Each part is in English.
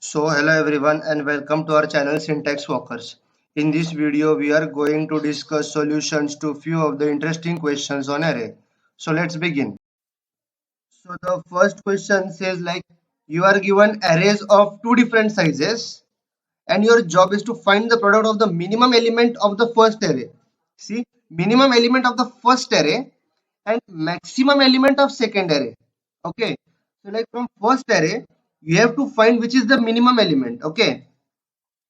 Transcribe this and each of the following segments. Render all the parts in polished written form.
So hello everyone and welcome to our channel Syntax Walkers. In this video we are going to discuss solutions to few of the interesting questions on array. So let's begin. So the first question says like you are given arrays of two different sizes and your job is to find the product of the minimum element of the first array. See, minimum element of the first array and maximum element of second array. Okay, so like from first array you have to find which is the minimum element. Okay,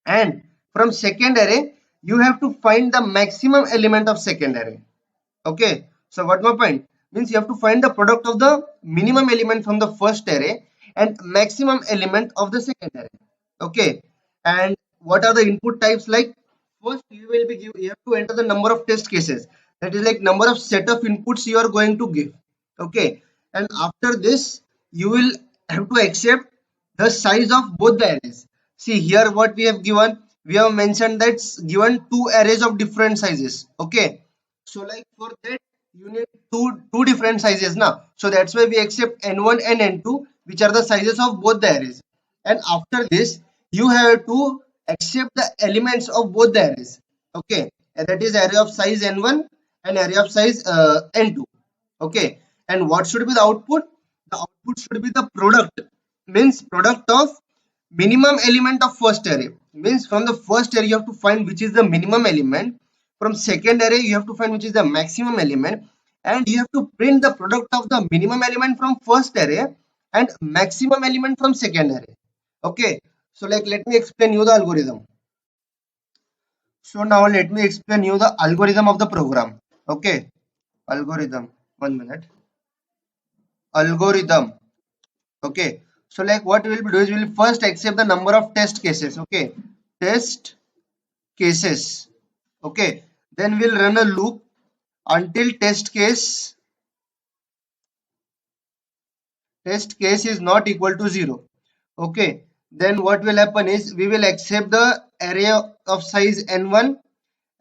and from second array you have to find the maximum element of second array. Okay, so what my point means, you have to find the product of the minimum element from the first array and maximum element of the second array. Okay, and what are the input types? Like first you have to enter the number of test cases, that is like number of set of inputs you are going to give. Okay, and after this you will have to accept the size of both the arrays. See here what we have given, we have mentioned that's given two arrays of different sizes. Okay, so like for that you need two different sizes now. So that's why we accept n1 and n2, which are the sizes of both the arrays. And after this you have to accept the elements of both the arrays. Okay, and that is array of size n1 and array of size n2. Okay, and what should be the output? The output should be the product, means product of minimum element of first array. Means from the first array you have to find which is the minimum element, from second array you have to find which is the maximum element, and you have to print the product of the minimum element from first array and maximum element from second array. Okay, so like let me explain you the algorithm. So now let me explain you the algorithm of the program. Okay, algorithm, 1 minute. Algorithm. Okay, so like what we will do is we will first accept the number of test cases. Okay, test cases. Okay, then we'll run a loop until test case is not equal to 0. Okay, then what will happen is we will accept the array of size n1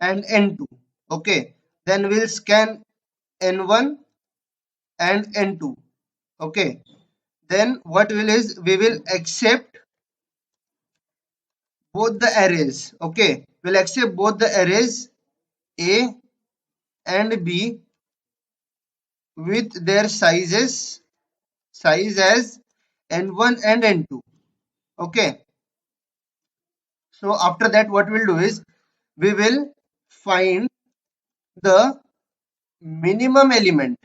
and n2. Okay, then we'll scan n1 and n2. Okay, then what will is we will accept both the arrays. Okay, we'll accept both the arrays a and b with their size as n1 and n2. Okay, so after that what we'll do is we will find the minimum element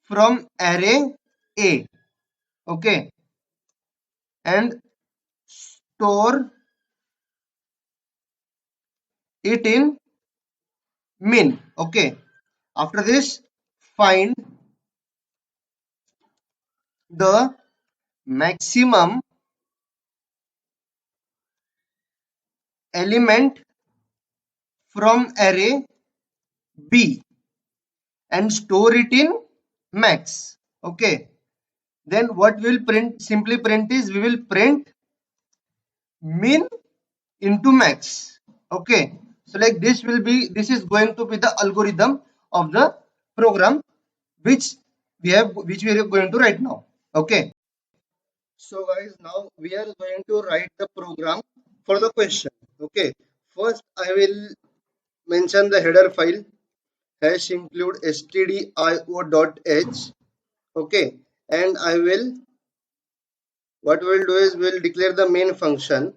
from array a. Okay, and store it in min. Okay, after this find the maximum element from array b and store it in max. Okay, then what we'll simply print is we will print min into max. Okay, so like this is going to be the algorithm of the program which we are going to write now. Okay, so guys, now we are going to write the program for the question. Okay, first I will mention the header file hash include stdio.h. Okay, and I will what we will do is we will declare the main function.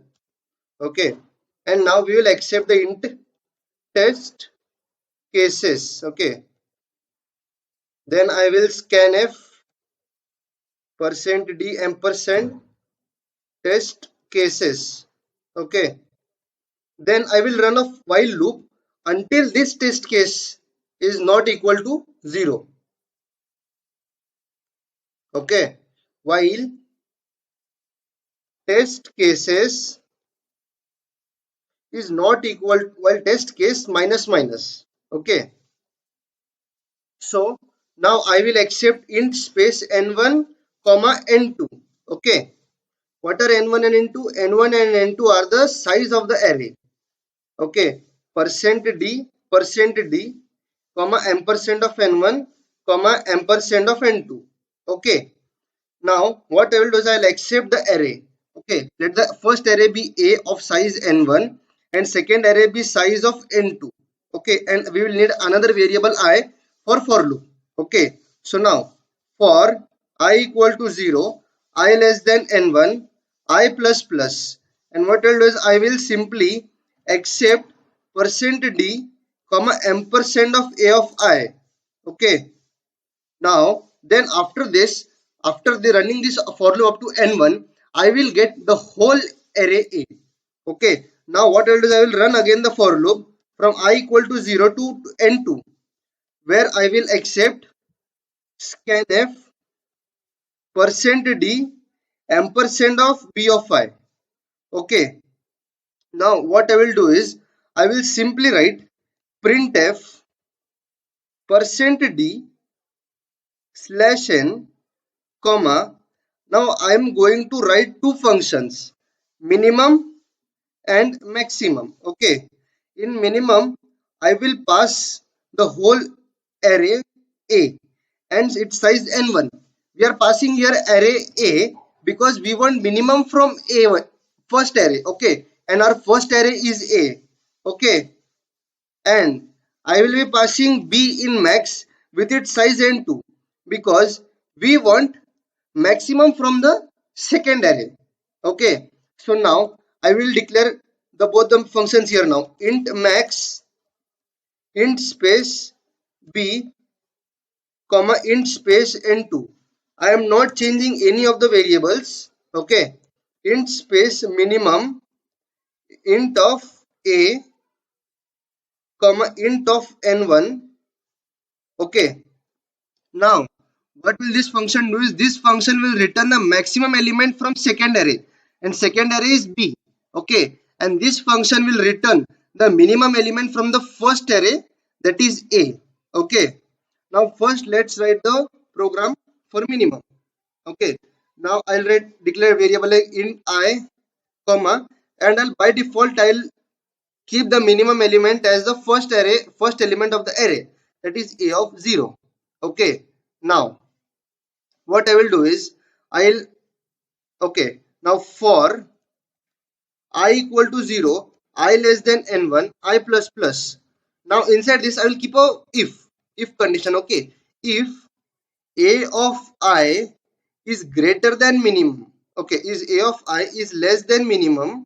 Okay, and now we will accept the int test cases. Okay, then I will scanf %d ampersand test cases. Okay, then I will run a while loop until this test case is not equal to 0. Okay, while test cases is not equal, while test case minus minus. Okay, so now I will accept int space n1 comma n2. Okay, what are n1 and n2? N1 and n2 are the size of the array. Okay, %d comma ampersand of n1 comma ampersand of n2. Okay, Now what I will do is I'll accept the array. Okay, let the first array be A of size n1 and second array be size of n2. Okay, and we will need another variable I for loop. Okay, so now for I equal to 0, I less than n1, I plus plus, and what I'll do is I will simply accept percent %d comma ampersand of A of I. Okay, now, then after this, after the running this for loop up to n1, I will get the whole array A. Okay. Now what I will do is I will run again the for loop from I equal to 0 to n2, where I will accept scanf percent %d ampersand of B of I. Okay. Now what I will do is I will simply write printf percent %d slash n comma. Now I am going to write two functions, minimum and maximum. Okay, in minimum I will pass the whole array A and its size n1. We are passing here array A because we want minimum from A1 first array. Okay, and our first array is A. Okay, and I will be passing B in max with its size n2 because we want maximum from the second array. Okay, so now I will declare the both the functions here now. Int max, int space B, comma int space n2. I am not changing any of the variables. Okay, int space minimum, int of A, comma int of n1. Okay, now what will this function do is this function will return the maximum element from second array, and second array is B. Okay, and this function will return the minimum element from the first array, that is A. Okay, now first let's write the program for minimum. Okay, now I'll declare variable like int I, comma, and by default I'll keep the minimum element as the first element of the array, that is A of 0. Okay, now what I will do is I'll okay, now for I equal to 0, I less than n1, I plus plus. Now inside this I will keep a if condition. Okay, if A of I is greater than minimum, okay, is A of I is less than minimum,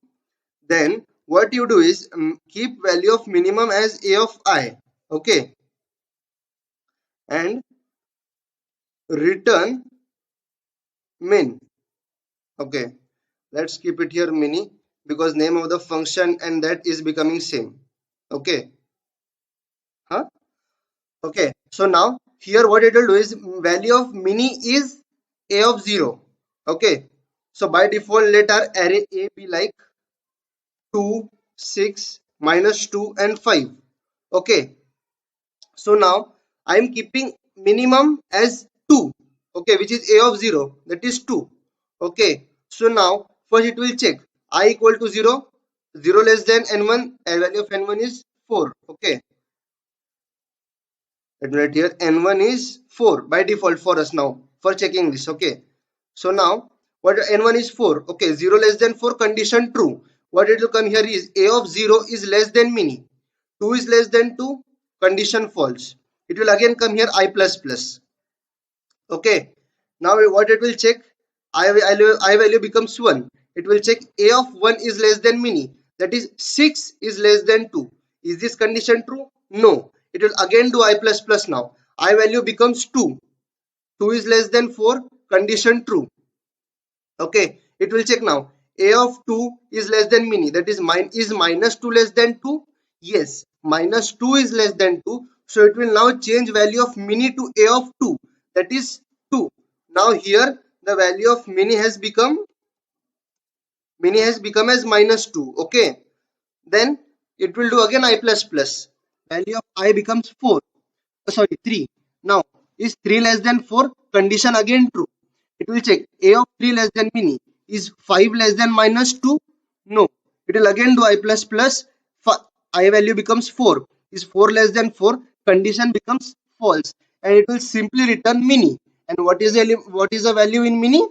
then what you do is keep value of minimum as A of I. Okay, and return min. Okay, let's keep it here mini because name of the function and that is becoming same. Okay, huh? Okay, so now here what it will do is value of mini is A of 0. Okay, so by default let our array A be like 2, 6, minus 2 and 5. Okay, so now I am keeping minimum as 2. Okay, which is A of 0, that is 2. Okay, so now first it will check I equal to 0, 0 less than n1, and value of n1 is 4. Okay, let me write here n1 is 4 by default for us now for checking this. Okay, so now what n1 is 4. Okay, 0 less than 4, condition true. What it will come here is A of 0 is less than mini, 2 is less than 2, condition false. It will again come here I plus plus. Okay, now what it will check, I value becomes 1. It will check A of 1 is less than mini, that is 6 is less than 2. Is this condition true? No. It will again do I plus plus now. I value becomes 2. 2 is less than 4, condition true. Okay, it will check now. A of 2 is less than mini, that is minus 2 less than 2? Yes, minus 2 is less than 2. So it will now change value of mini to A of 2, that is 2. Now here the value of mini has become as minus 2. Okay, then it will do again I plus plus. Value of I becomes 4. Sorry, 3. Now is 3 less than 4? Condition again true. It will check A of 3 less than mini. Is 5 less than minus 2? No. It will again do I plus plus. I value becomes 4. Is 4 less than 4? Condition becomes false. And it will simply return mini. And what is the value in mini?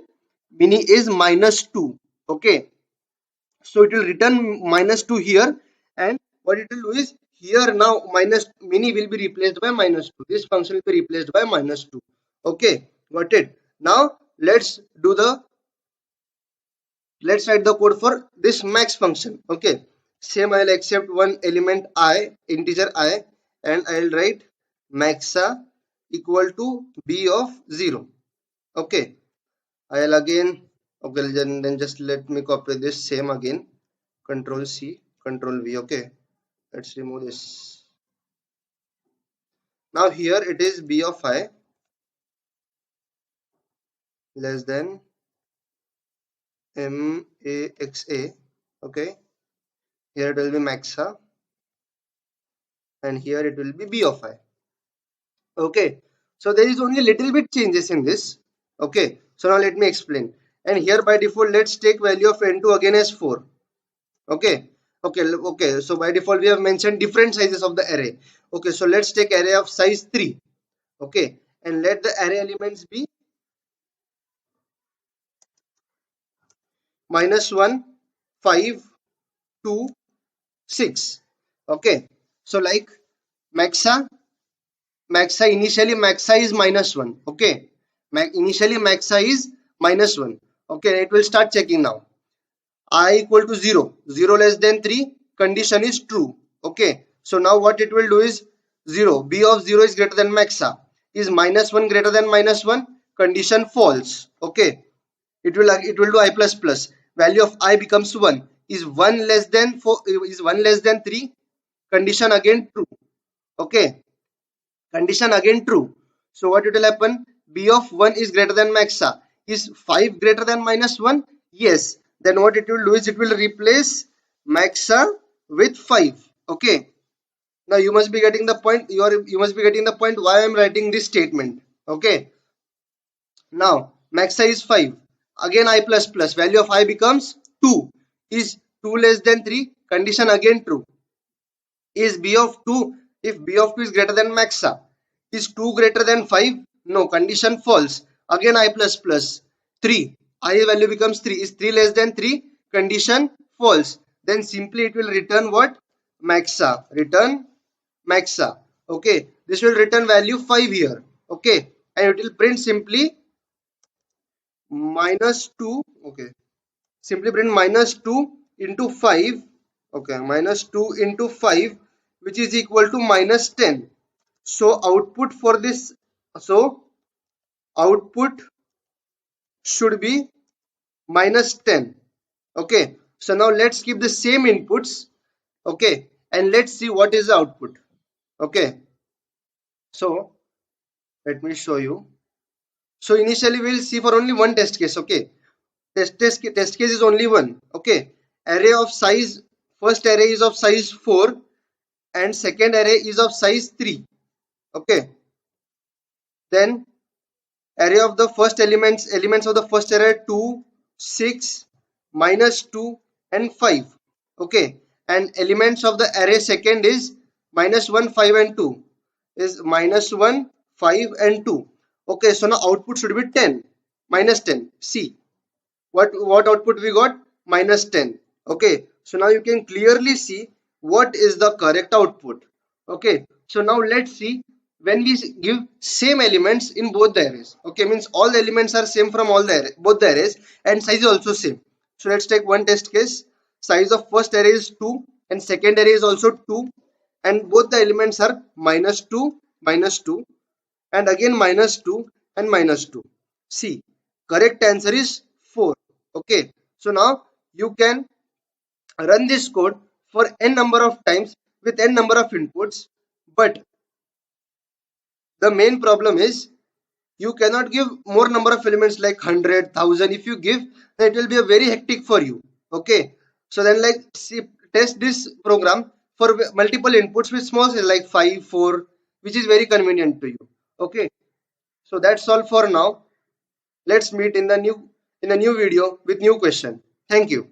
Mini is -2. Okay, so it will return -2 here, and what it will do is here now minus mini will be replaced by -2. This function will be replaced by -2. Okay, got it. Now let's write the code for this max function. Okay, same, I'll accept one element I, integer I, and I'll write maxa equal to b of 0. Okay, I'll again, okay, then just let me copy this same again, control C, control V. Okay, let's remove this. Now here it is b of I less than maxa. Okay, here it will be maxa, and here it will be b of I. Okay, so there is only little bit changes in this. Okay, so now let me explain. And here by default, let's take value of n2 again as 4. Okay, okay, so by default we have mentioned different sizes of the array. Okay, so let's take array of size 3. Okay, and let the array elements be -1, 5, 2, 6. Okay, so like maxa initially maxa is -1. Okay, initially maxa is -1. Okay, it will start checking now. I equal to 0, 0 less than 3, condition is true. Okay, so now what it will do is 0, b of 0 is greater than maxa. Is -1 greater than -1? Condition false. Okay, it will do I plus plus. Value of I becomes 1. Is 1 less than 4? Is 1 less than 3? Condition again true. Okay, condition again true. So what it will happen? B of 1 is greater than maxa. Is 5 greater than -1? Yes. Then what it will do is it will replace maxa with 5. Okay, now you must be getting the point. You must be getting the point why I am writing this statement. Okay, now maxa is 5. Again I plus plus. Value of I becomes 2. Is 2 less than 3? Condition again true. Is b of 2, if b of 2 is greater than maxa, is 2 greater than 5? No, condition false. Again I plus plus. 3, I value becomes 3. Is 3 less than 3? Condition false. Then simply it will return what? Maxa. Return maxa. Okay, this will return value 5 here. Okay, and it will print simply -2. Okay, simply print -2 into 5. Okay, -2 into 5, which is equal to -10. So output for this, so output should be -10. Okay, so now let's keep the same inputs. Okay, and let's see what is the output. Okay, so let me show you. So initially we'll see for only one test case. Okay, test case is only one. Okay, array of size, first array is of size 4 and second array is of size 3. Okay, then array of the first elements of the first array 2, 6, -2 and 5. Okay, and elements of the array second is -1, 5 and 2 is -1, 5 and 2. Okay, so now output should be 10, -10. See what output we got? -10. Okay, so now you can clearly see what is the correct output. Okay, so now let's see when we give same elements in both the arrays. Okay, means all the elements are same from all the both the arrays, and size is also same. So let's take one test case. Size of first array is 2 and second array is also 2, and both the elements are -2, -2, and again -2 and -2. See, correct answer is 4. Okay, so now you can run this code for n number of times with n number of inputs, but the main problem is you cannot give more number of elements like 100, 1000. If you give, then it will be a very hectic for you. Okay, so then like see, test this program for multiple inputs with small size like 5, 4, which is very convenient to you. Okay, so that's all for now. Let's meet in the new video with new question. Thank you.